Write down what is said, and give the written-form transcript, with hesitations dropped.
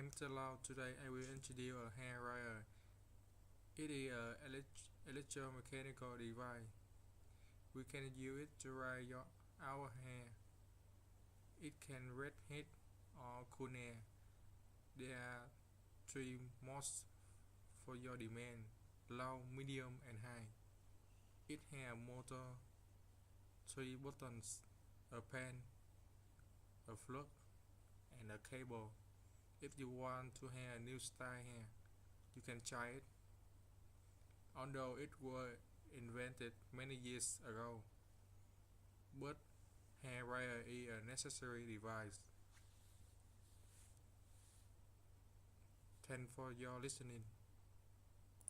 Hi, Mr. Lau. Today I will introduce a hair dryer. It is an electromechanical device. We can use it to dry our hair. It can wet heat or cool air. There are three modes for your demand: low, medium, and high. It has a motor, three buttons, a fan, a plug, and a cable. If you want to have a new style hair, you can try it. Although it was invented many years ago, but hair dryer is a necessary device. Thanks for your listening.